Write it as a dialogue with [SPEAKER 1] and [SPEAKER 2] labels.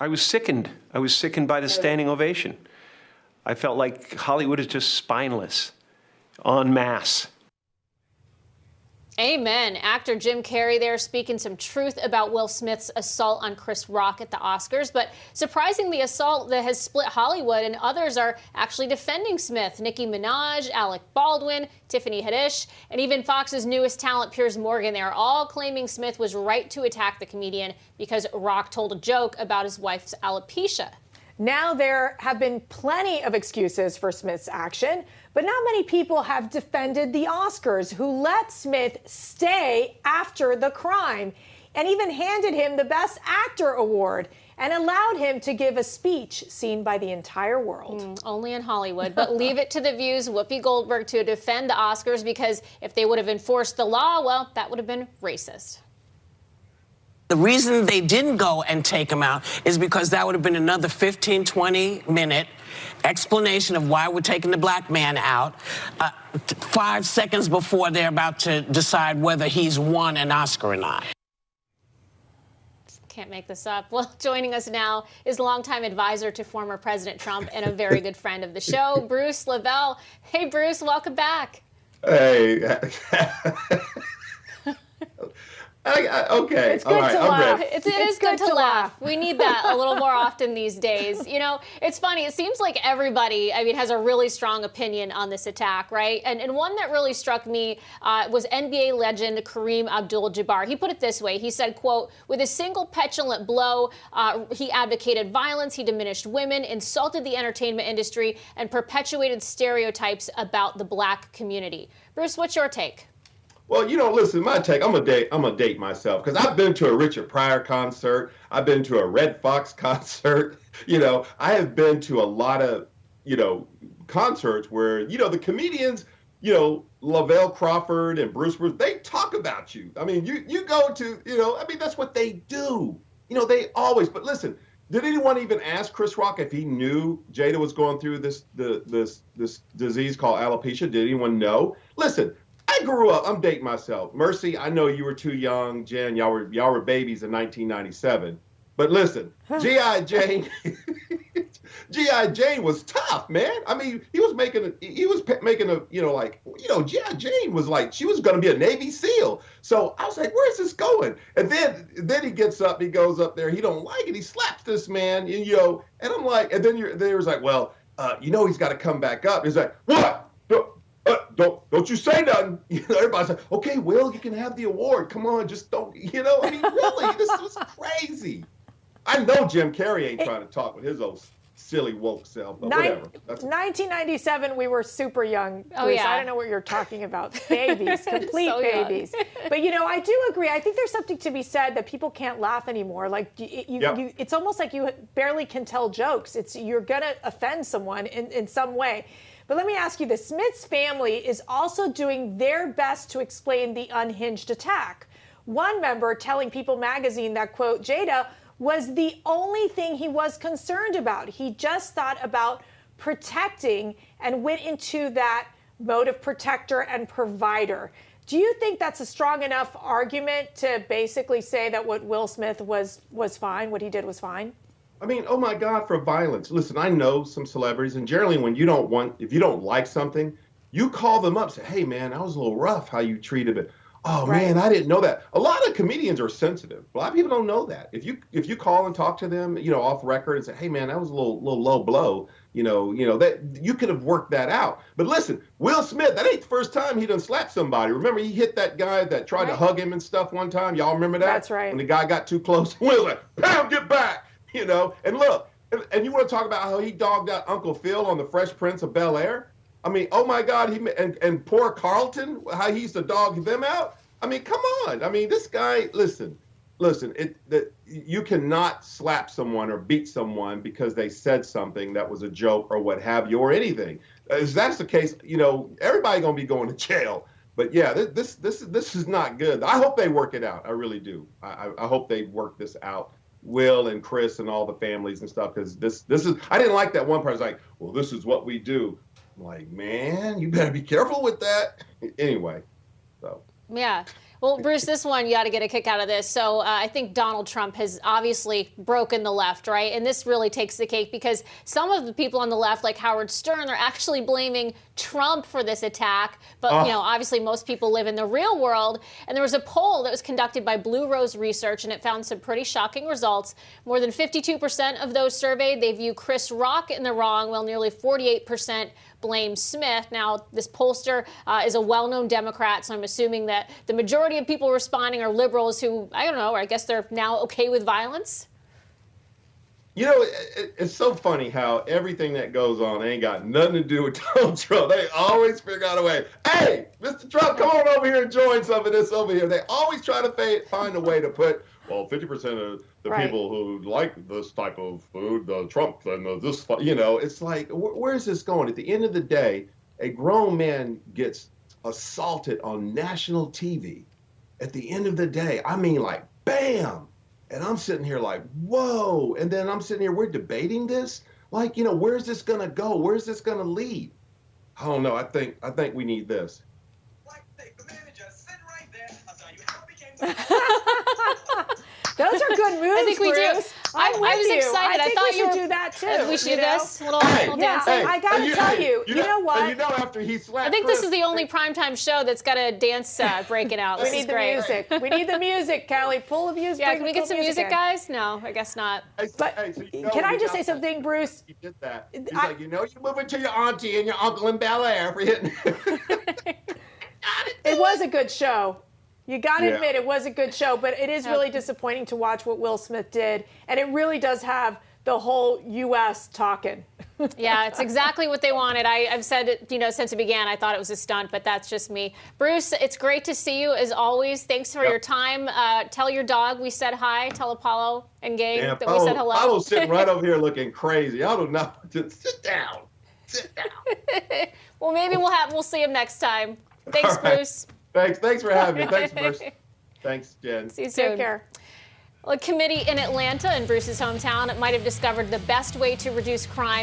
[SPEAKER 1] I was sickened. I was sickened by the standing ovation. I felt like Hollywood is just spineless, en masse.
[SPEAKER 2] Amen. Actor Jim Carrey there speaking some truth about Will Smith's assault on Chris Rock at the Oscars. But surprisingly, assault that has split Hollywood, and others are actually defending Smith. Nicki Minaj, Alec Baldwin, Tiffany Haddish, and even Fox's newest talent, Piers Morgan. They are all claiming Smith was right to attack the comedian because Rock told a joke about his wife's alopecia.
[SPEAKER 3] Now there have been plenty of excuses for Smith's action, but not many people have defended the Oscars, who let Smith stay after the crime and even handed him the Best Actor award and allowed him to give a speech seen by the entire world.
[SPEAKER 2] Only in Hollywood, but leave it to the View's Whoopi Goldberg to defend the Oscars, because if they would have enforced the law, well, that would have been racist.
[SPEAKER 4] The reason they didn't go and take him out is because that would have been another 15, 20-minute explanation of why we're taking the black man out 5 seconds before they're about to decide whether he's won an Oscar or not.
[SPEAKER 2] Can't make this up. Well, joining us now is longtime advisor to former President Trump and a very good friend of the show, Bruce LeVell. Hey, Bruce, welcome back.
[SPEAKER 5] Hey. Okay.
[SPEAKER 3] It's good to laugh.
[SPEAKER 2] It is good to laugh. We need that a little more often these days. You know, it's funny. It seems like everybody, has a really strong opinion on this attack, right? And one that really struck me was NBA legend Kareem Abdul-Jabbar. He put it this way. He said, quote, "With a single petulant blow, he advocated violence, he diminished women, insulted the entertainment industry, and perpetuated stereotypes about the black community." Bruce, what's your take?
[SPEAKER 5] Well, listen, my take, I'm gonna date myself, because I've been to a Richard Pryor concert. I've been to a Red Fox concert. I have been to a lot of, concerts where, the comedians, Lavelle Crawford and Bruce, they talk about you. I mean, you go to, that's what they do. They always, but listen, did anyone even ask Chris Rock if he knew Jada was going through this disease called alopecia? Did anyone know? Listen, I grew up, I'm dating myself. Mercy, I know you were too young. Jen, y'all were babies in 1997. But listen, G.I. Jane, G.I. Jane was tough, man. I mean, he was making a, G.I. Jane was like, she was going to be a Navy SEAL. So I was like, where's this going? And then he gets up, he goes up there, he don't like it, he slaps this man, and I'm like, and then they was like, well, he's got to come back up. He's like, what? Don't you say nothing. Everybody's like, okay, Will, you can have the award. Come on, just don't, really, this was crazy. I know Jim Carrey ain't trying to talk with his old silly woke self, but whatever.
[SPEAKER 3] 1997, we were super young.
[SPEAKER 2] Oh,
[SPEAKER 3] Bruce.
[SPEAKER 2] yeah.
[SPEAKER 3] I don't know what you're talking about. Babies, complete
[SPEAKER 2] So
[SPEAKER 3] babies. But, I do agree. I think there's something to be said that people can't laugh anymore. Like, it's almost like you barely can tell jokes. You're going to offend someone in some way. But let me ask you this. Smith's family is also doing their best to explain the unhinged attack. One member telling People magazine that, quote, Jada was the only thing he was concerned about. He just thought about protecting and went into that mode of protector and provider. Do you think that's a strong enough argument to basically say that what Will Smith was fine, what he did was fine?
[SPEAKER 5] I mean, oh my God, for violence. Listen, I know some celebrities, and generally when if you don't like something, you call them up, say, hey man, that was a little rough how you treated it. Oh
[SPEAKER 3] right.
[SPEAKER 5] Man, I didn't know that. A lot of comedians are sensitive. A lot of people don't know that. If you call and talk to them, off record and say, hey man, that was a little low blow, that you could have worked that out. But listen, Will Smith, that ain't the first time he done slapped somebody. Remember, he hit that guy that tried to hug him and stuff one time. Y'all remember that?
[SPEAKER 3] That's right.
[SPEAKER 5] When the guy got too close, Will's like, Pam, get back. And look, and you want to talk about how he dogged out Uncle Phil on the Fresh Prince of Bel-Air? I mean, oh my God, and poor Carlton, how he used to dog them out? I mean, come on. I mean, this guy, listen, you cannot slap someone or beat someone because they said something that was a joke or what have you, or anything. If that's the case, everybody gonna be going to jail. But yeah, this is not good. I hope they work it out. I really do. I hope they work this out. Will and Chris and all the families and stuff, because this is, I didn't like that one part. It's like, well, this is what we do. I'm like, man, you better be careful with that. Anyway, so.
[SPEAKER 2] Yeah. Well, Bruce, this one, you got to get a kick out of this. So I think Donald Trump has obviously broken the left, right? And this really takes the cake because some of the people on the left, like Howard Stern, are actually blaming Trump for this attack. But, you know, obviously most people live in the real world. And there was a poll that was conducted by Blue Rose Research, and it found some pretty shocking results. More than 52% of those surveyed, they view Chris Rock in the wrong, while nearly 48% blame Smith. Now, this pollster is a well-known Democrat, so I'm assuming that the majority of people responding are liberals who, I don't know, I guess they're now okay with violence.
[SPEAKER 5] You know, it's so funny how everything that goes on ain't got nothing to do with Donald Trump. They always figure out a way. Hey, Mr. Trump, come on over here and join some of this over here. They always try to find a way to put, well, 50% of the people who like this type of food, Trump, and this, you know, it's like, where's this going? At the end of the day, a grown man gets assaulted on national TV. At the end of the day, I mean, like, bam. And I'm sitting here like, whoa. And then I'm sitting here, we're debating this. Like, you know, where's this going to go? Where's this going to lead? I don't know. I think we need this.
[SPEAKER 3] Those are good moves.
[SPEAKER 2] I think we do.
[SPEAKER 3] Bruce.
[SPEAKER 2] I was excited.
[SPEAKER 3] I think
[SPEAKER 2] thought
[SPEAKER 3] we
[SPEAKER 2] you
[SPEAKER 3] should
[SPEAKER 2] were,
[SPEAKER 3] do that too.
[SPEAKER 2] We should do
[SPEAKER 3] you know?
[SPEAKER 2] this little
[SPEAKER 3] Yeah,
[SPEAKER 2] dancing.
[SPEAKER 3] I gotta tell you, you know what?
[SPEAKER 5] You know, after he slapped
[SPEAKER 2] I think
[SPEAKER 5] Chris,
[SPEAKER 2] this is the only primetime show that's got a dance breaking out.
[SPEAKER 3] We
[SPEAKER 2] This
[SPEAKER 3] need
[SPEAKER 2] is
[SPEAKER 3] the
[SPEAKER 2] great.
[SPEAKER 3] music. We need the music, Kelly. Pull the music.
[SPEAKER 2] Yeah,
[SPEAKER 3] bring
[SPEAKER 2] can we
[SPEAKER 3] the
[SPEAKER 2] get some music,
[SPEAKER 3] in.
[SPEAKER 2] guys? No, I guess not.
[SPEAKER 3] But
[SPEAKER 5] so you know
[SPEAKER 3] can I
[SPEAKER 5] we
[SPEAKER 3] just
[SPEAKER 5] got
[SPEAKER 3] say something, Bruce?
[SPEAKER 5] He did that. He's like, you know, you're moving to your auntie and your uncle in Bel Air for hitting.
[SPEAKER 3] It was a good show. You got to
[SPEAKER 5] Yeah.
[SPEAKER 3] admit it was a good show, but it is really disappointing to watch what Will Smith did, and it really does have the whole U.S. talking.
[SPEAKER 2] Yeah, it's exactly what they wanted. I've said it, you know, since it began. I thought it was a stunt, but that's just me. Bruce, it's great to see you as always. Thanks for your time. Tell your dog we said hi. Tell Apollo and gang that we said hello.
[SPEAKER 5] Apollo's sitting right over here looking crazy. I don't know. Just sit down. Sit down.
[SPEAKER 2] Well, maybe we'll see him next time. Thanks,
[SPEAKER 5] All right.
[SPEAKER 2] Bruce.
[SPEAKER 5] Thanks for having me. Thanks, Bruce. Thanks, Jen.
[SPEAKER 2] See you soon.
[SPEAKER 3] Take care.
[SPEAKER 2] Well, a committee in Atlanta, in Bruce's hometown, might have discovered the best way to reduce crime